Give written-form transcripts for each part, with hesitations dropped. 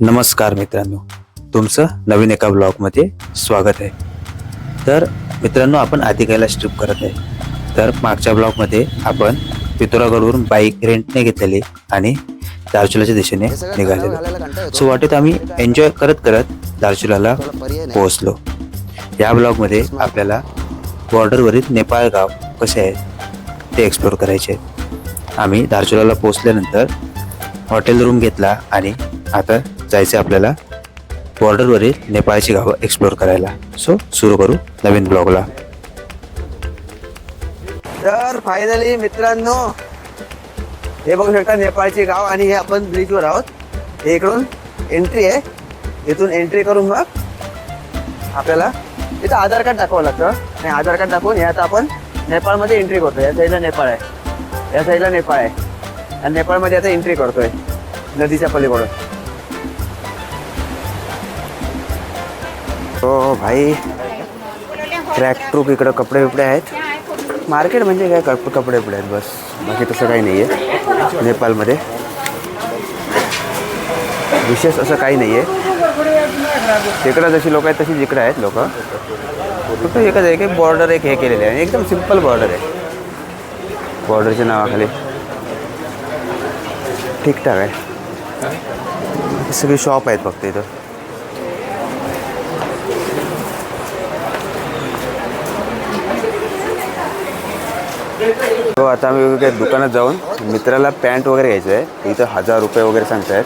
नमस्कार मित्रांनो, तुमचं नवीन एका ब्लॉगमध्ये स्वागत आहे. तर मित्रांनो, आपण आधी कैलास ट्रिप करत आहे. तर मागच्या ब्लॉगमध्ये आपण पितोरागडवरून बाईक रेंटने घेतलेली आणि दार्चुलाच्या दिशेने निघालेलो. सो वाटेत आम्ही एन्जॉय करत करत दार्चुलाला पोहोचलो. या ब्लॉगमध्ये आपल्याला बॉर्डरवरील नेपाळ गाव कसे आहे ते एक्सप्लोर करायचे. आम्ही दार्चुलाला पोहोचल्यानंतर हॉटेल रूम घेतला आणि आता जायचे आपल्याला बॉर्डरवरील नेपाळची गावं एक्सप्लोर करायला. सो सुरू करू नवीन ब्लॉगला. तर फायनली मित्रांनो, हे बघू शकता नेपाळची गाव आणि हे आपण ब्रिजवर आहोत. हे इकडून एंट्री आहे. इथून एंट्री करून मग आपल्याला इथं आधार कार्ड दाखवावं लागतं आणि आधार कार्ड दाखवून हे आता आपण नेपाळमध्ये एंट्री करतोय. या साईडला नेपाळ आहे, या साईडला नेपाळ आहे आणि नेपाळमध्ये आता एंट्री करतोय नदीच्या पलीकडून. हो भाई, ट्रॅक ट्रूक इकडं कपडे बिपडे आहेत. मार्केट म्हणजे काय, कपडे बिपडे आहेत बस, बाकी तसं काही नाही आहे नेपाळमध्ये. विशेष असं काही नाही आहे. तिकडं जशी लोक आहेत तशी इकडं आहेत लोक. फक्त एकच आहे की बॉर्डर एक हे केलेलं आहे, एकदम सिम्पल बॉर्डर आहे. बॉर्डरच्या नावाखाली ठीकठाक आहे. सगळी शॉप आहेत फक्त इथं. हो, आता आम्ही वेगवेगळ्या दुकानात जाऊन मित्राला पॅन्ट वगैरे घ्यायचं आहे. इथं 1000 रुपये वगैरे सांगत आहेत.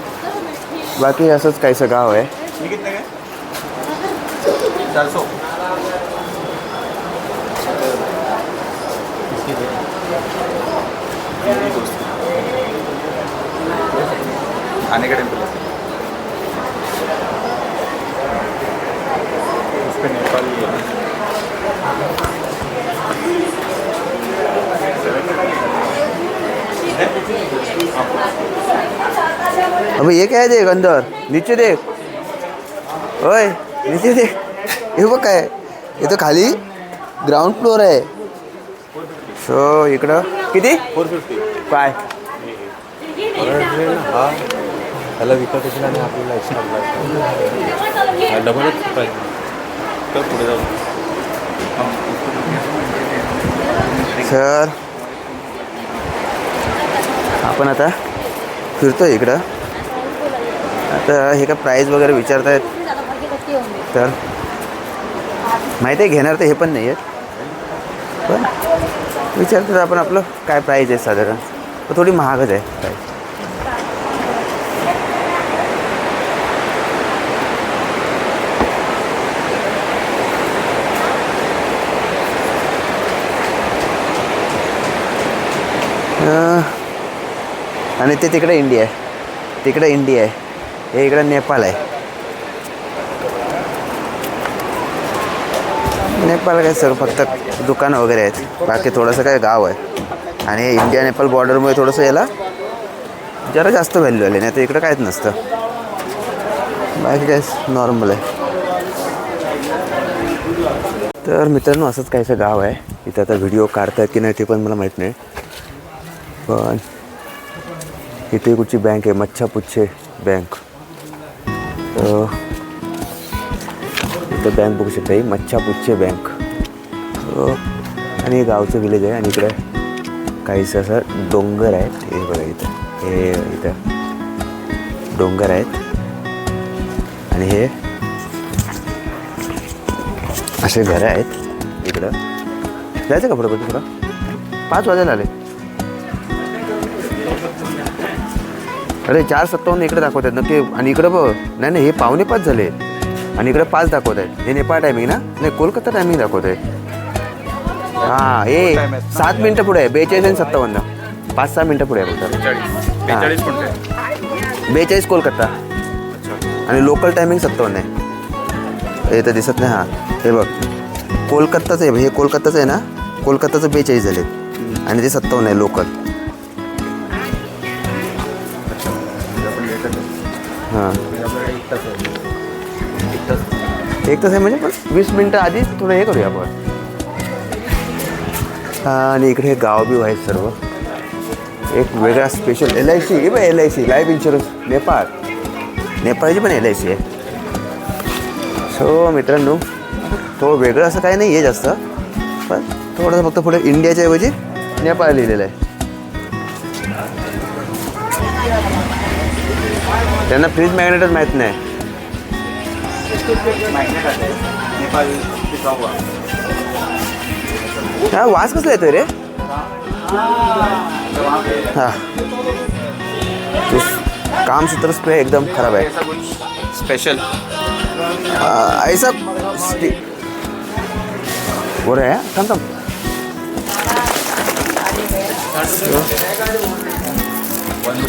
बाकी असंच काहीसं गाव आहे. अबे ये क्या है, देख अंदर, नीचे देख. ओए नीचे देख, हे बघ काय, हे तर खाली ग्राउंड फ्लोर आहे. सो इकडं किती 450 काय हा त्याला विकत असेल आणि आपल्याला एक्स्ट्रा डबलच पाहिजे. तर पुढे जाऊ. सर आपण आता फिरतोय इकडं. आता हे का प्राईज वगैरे विचारतायत, तर माहिती आहे घेणार तर हे पण नाही आहेत, पण विचारतात आपण आपलं काय प्राईज आहे साधारण. तर थोडी महागच आहे प्राईज. आणि ते तिकडे इंडिया आहे, तिकडे इंडिया आहे, हे इकडं नेपाळ आहे. नेपाळ काय सर फक्त दुकानं वगैरे आहेत, बाकी थोडंसं काय गाव आहे. आणि इंडिया नेपाळ बॉर्डरमुळे थोडंसं याला जरा जास्त व्हॅल्यू आले, नाही तर इकडं काहीच नसतं. बाकी काय नॉर्मल आहे. तर मित्रांनो, असंच काहीसं गाव आहे. इथं आता व्हिडिओ काढतायत की नाही ते पण मला माहीत नाही. पण इथे कुठची बँक आहे, मच्छापुच्छे बँक. इथं बँक बघू शकता, ही मच्छापुच्छे बँक. आणि हे गावचं विलेज आहे. आणि इकडे काहीसं असं डोंगर आहेत. हे बघा इथं, हे इथं डोंगर आहेत. आणि हे असे घरं आहेत इकडं. जायचं का पुढं तुला? 5 वाजायला आले. अरे 4:57 इकडे दाखवत आहेत नक्की. आणि इकडं बघ, नाही नाही, हे 4:45 झाले आणि इकडे 5 दाखवत आहेत. हे नेपाळ टायमिंग ना, नाही कोलकाता टायमिंग दाखवत आहे. हां, हे 7 मिनटं पुढे आहे. 42 आणि 57, 5-6 मिनटं पुढे आहे. 42 कोलकाता आणि लोकल टायमिंग 57 आहे. हे तर दिसत नाही. हां, हे बघ कोलकाताच आहे, हे कोलकाताच आहे ना. कोलकाताचं 42 झाले आणि ते 57 आहे लोकल. हां, 1 तास आहे म्हणजे, पण 20 मिनटं आधीच थोडं हे करूया आपण. आणि इकडे हे गाव बी आहेत सर्व. एक वेगळा special LIC, LIC life insurance Nepal. नेपाळची पण LIC आहे. सो मित्रांनो, थोडं वेगळं असं काही नाही आहे जास्त, पण थोडंसं फक्त पुढे इंडियाच्या ऐवजी नेपाळ लिहिलेलं आहे. त्यांना फ्रीज मॅग्नेटच माहीत नाही. हा वास कसला येतोय रे? हा काम सूत्र स्प्रे एकदम खराब आहे. स्पेशल ऐसा बोर आहे. थांब थांब.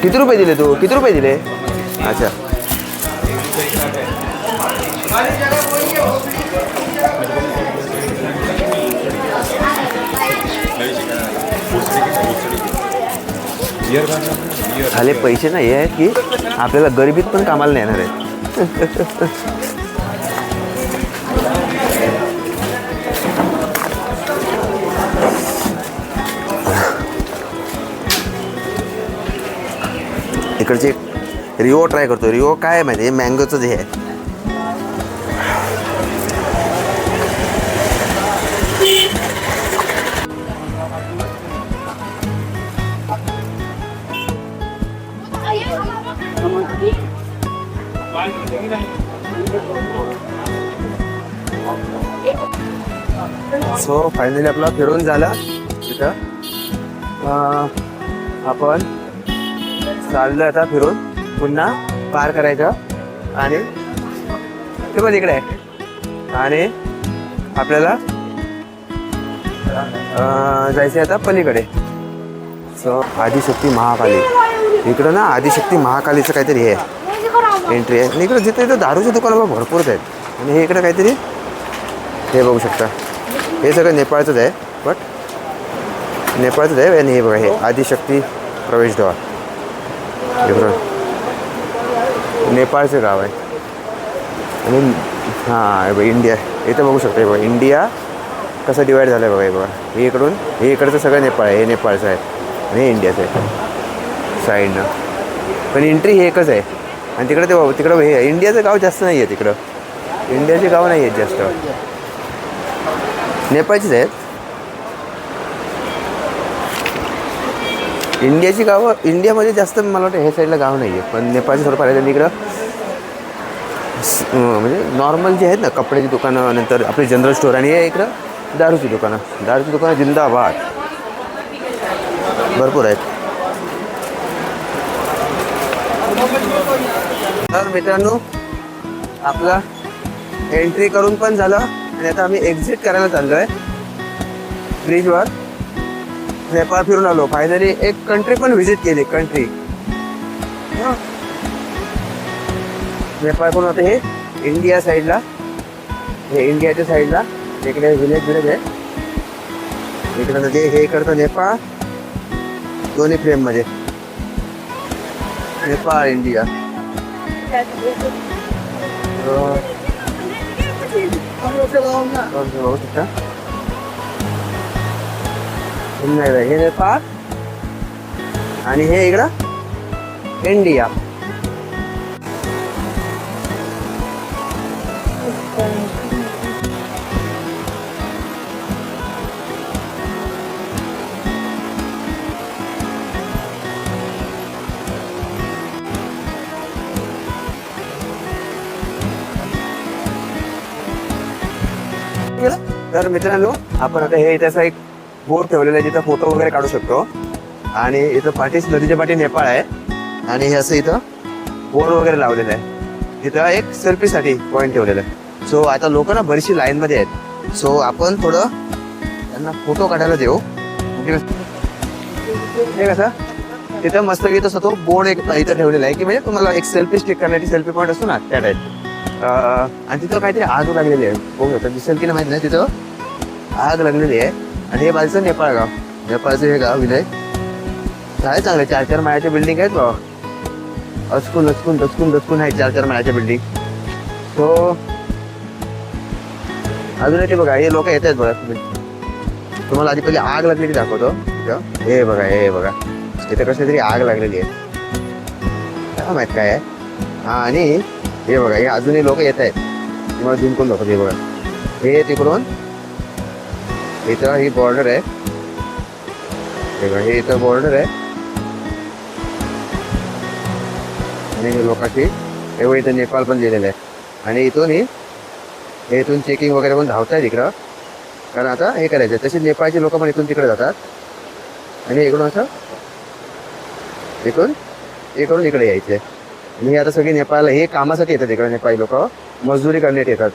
किती रुपये दिले तू? किती रुपये दिले? अच्छा. खाली पैसे नाही आहेत की आपल्याला गरिबीत पण कामाला नाही येणार आहेत. इकडचे रिओ ट्राय करतो. रिओ काय आहे माहिती आहे? मँगोचं जे आहे. सो फायनली आपला फिरून झाला. तिथं आपण चाललो आता फिरून पुन्हा पार करायचं आणि ते पण इकडे आहे आणि आपल्याला जायचं आता पलीकडे. सो आदिशक्ती महाकाली. इकडं ना आदिशक्ती महाकालीचं काहीतरी आहे एंट्री आहे. आणि इकडं जिथे इथं दारूच्या दुकानं भरपूरच आहेत. आणि हे इकडं काहीतरी हे बघू शकता. हे सगळं नेपाळचंच आहे, बट नेपाळचंच आहे. आणि हे बघा हे आदिशक्ती प्रवेशद्वार. इकडं नेपाळचं गाव आहे. आणि हां बघा इंडिया इथं बघू शकता. हे बघा इंडिया कसं डिवाईड झालं आहे बघा. हे बघा हे इकडून हे इकडचं सगळं नेपाळ आहे. हे नेपाळचं आहे आणि हे इंडियाचं आहे साईडनं. पण एंट्री हे एकच आहे. आणि तिकडं ते तिकडं हे इंडियाचं गाव जास्त नाही आहे. तिकडं इंडियाचे गाव नाही आहेत जास्त, नेपाळचीच आहेत. इंडियाची गावं इंडियामध्ये जास्त मला वाटतं ह्या साईडला गाव नाही आहे, पण नेपाळचे थोडंफार आहे. आणि इकडं म्हणजे नॉर्मल जे आहेत ना कपड्याची दुकानं, नंतर आपली जनरल स्टोअर, आणि हे इकडं दारूची दुकानं जिंदाबाद भरपूर आहेत. तर मित्रांनो आपला एंट्री करून पण झालं आणि आता आम्ही एक्झिट करायला चाललो आहे ब्रिजवर. नेपाळ फिरून आलो फायनली. एक कंट्री पण व्हिजिट केली. कंट्री नेपाळ करून होतं हे इंडिया साईडला. हे इंडियाच्या साईडला इकडे विलेज आहे. इकडं ते हे इकडचं नेपाळ दोन्ही फ्रेममध्ये. नेपाळ इंडिया. बघू शकता हे नेपाळ आणि हे इकडं इंडिया. तर मित्रांनो आपण आता हे इथं एक बोर्ड ठेवलेला आहे जिथं फोटो वगैरे काढू शकतो. आणि इथं पाठीच नदीच्या पाठी नेपाळ आहे. आणि हे असं इथं बोर्ड वगैरे लावलेलं आहे. इथं एक सेल्फीसाठी पॉईंट ठेवलेला आहे. सो आता लोक ना बरीचशी लाईनमध्ये आहेत. सो आपण थोडं त्यांना फोटो काढायला देऊ. हे कसं तिथं मस्त इथं स्वतः बोर्ड एक इथं ठेवलेला आहे की म्हणजे तुम्हाला एक सेल्फी स्टिक करण्याची सेल्फी पॉईंट असतो ना त्या टाईप. आणि तिथं काहीतरी आग लागलेली आहे. बघू शकता दिसेल की नाही माहिती नाही. तिथं आग लागलेली आहे. आणि हे बाजूचं नेपाळ गाव. नेपाळचं हे गाव विलय काय चांगलं 4-4 माळ्याच्या बिल्डिंग आहेत बाबा. दचकून आहेत 4-4 माळ्याच्या बिल्डिंग. सो अजून ते बघा हे लोक येत आहेत बघा. तुम्हाला आधी पहिली आग लागलेली दाखवतो. हे बघा इथं कसली तरी आग लागलेली आहे. काय माहित काय आहे. हा आणि हे बघा हे अजूनही लोक येत आहेत तुम्हाला जिंकून दाखवतो हे बघा हे तिकडून इथं ही बॉर्डर आहे हे बघा हे इथं बॉर्डर आहे आणि हे लोकांची एवढं इथं नेपाळ पण दिलेलं आहे आणि हे इथून चेकिंग वगैरे पण धावतायत इकडं कारण आता हे करायचं तसे नेपाळचे लोक पण इथून तिकडे जातात आणि इकडून असं इकडून इकडे यायचे आणि हे आता सगळे नेपाळला हे कामासाठी येतात इकडे नेपाळी लोक मजदुरी करण्यात येतात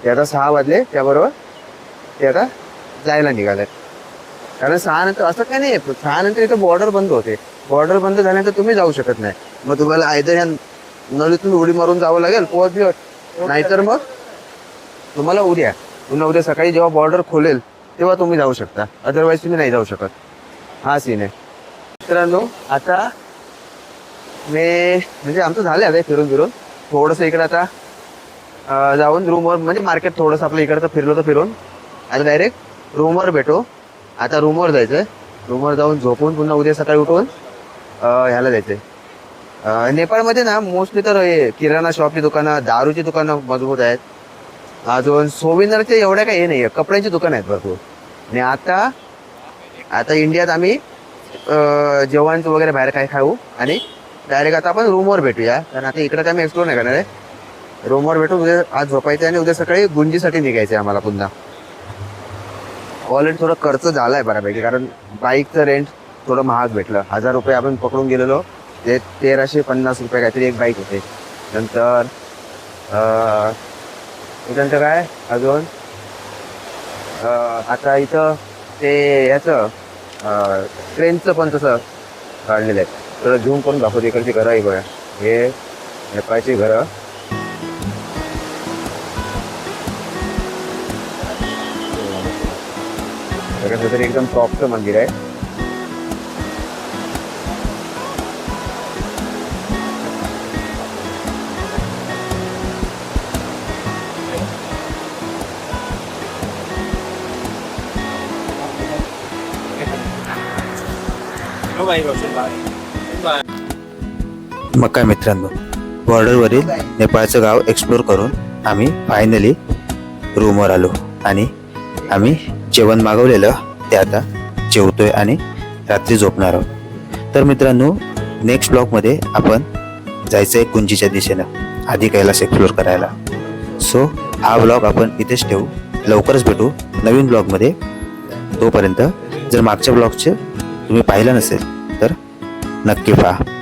ते आता 6 वाजले त्याबरोबर ते आता जायला निघाले कारण 6 नंतर असं काय नाही 6 नंतर इथं बॉर्डर बंद होते बॉर्डर बंद झाल्यानंतर तुम्ही जाऊ शकत नाही मग तुम्हाला आयदर ह्या नदीतून उडी मारून जावं लागेल पोहोच दिवस नाहीतर मग तुम्हाला पुन्हा उद्या सकाळी जेव्हा बॉर्डर खोलेल तेव्हा तुम्ही जाऊ शकता अदरवाईज तुम्ही नाही जाऊ शकत हा सीन आहे मित्रांनो आता म्हणजे आमचं झालं आता फिरून थोडंसं इकडे आता जाऊन रूमवर म्हणजे मार्केट थोडंसं आपलं इकडचं फिरलो तर फिरून आता डायरेक्ट रूमवर भेटू आता रूमवर जायचंय रूमवर जाऊन झोपून पुन्हा उद्या सकाळी उठून ह्याला जायचंय नेपाळमध्ये ना मोस्टली तर हे किराणा शॉपची दुकानं दारूची दुकानं मजबूत आहेत अजून सोविनरचे एवढ्या काही हे नाही आहे कपड्यांची दुकानं आहेत भरपूर आणि आता इंडियात आम्ही जेवण वगैरे बाहेर काय खाऊ आणि डायरेक्ट आता आपण रूमवर भेटूया कारण आता इकडे काय आम्ही एक्सप्लोर नाही करणार आहे रूमवर भेटू उद्या आज झोपायचं आणि उद्या सकाळी गुंजीसाठी निघायचं आहे आम्हाला पुन्हा ऑलरेडी थोडं खर्च झालाय बऱ्यापैकी कारण बाईकचं रेंट थोडं महाग भेटलं 1000 रुपये आपण पकडून गेलेलो ते 1350 रुपये काहीतरी एक बाईक होते नंतर काय अजून आता इथं ते ह्याचं ट्रेनचं पण तसं काढलेलं आहे तर झूम करून दाखवतो इकडची घरं आहे बघा हे नेपाळची घरं तरी एकदम टॉपचं मंदिर आहे मग काय मित्रांनो बॉर्डरवरील नेपाळचं गाव एक्सप्लोर करून आम्ही फायनली रूमवर आलो आणि आम्ही जेवण मागवलेलं ते आता जेवतोय आणि रात्री झोपणार आहोत तर मित्रांनो नेक्स्ट ब्लॉगमध्ये आपण जायचं आहे कुंजीच्या दिशेनं आधी कैलास एक्सप्लोर करायला सो हा ब्लॉग आपण इथेच ठेवू लवकरच भेटू नवीन ब्लॉगमध्ये तोपर्यंत जर मागच्या ब्लॉगचे तुम्ही पाहिलं नसेल तर नक्की पहा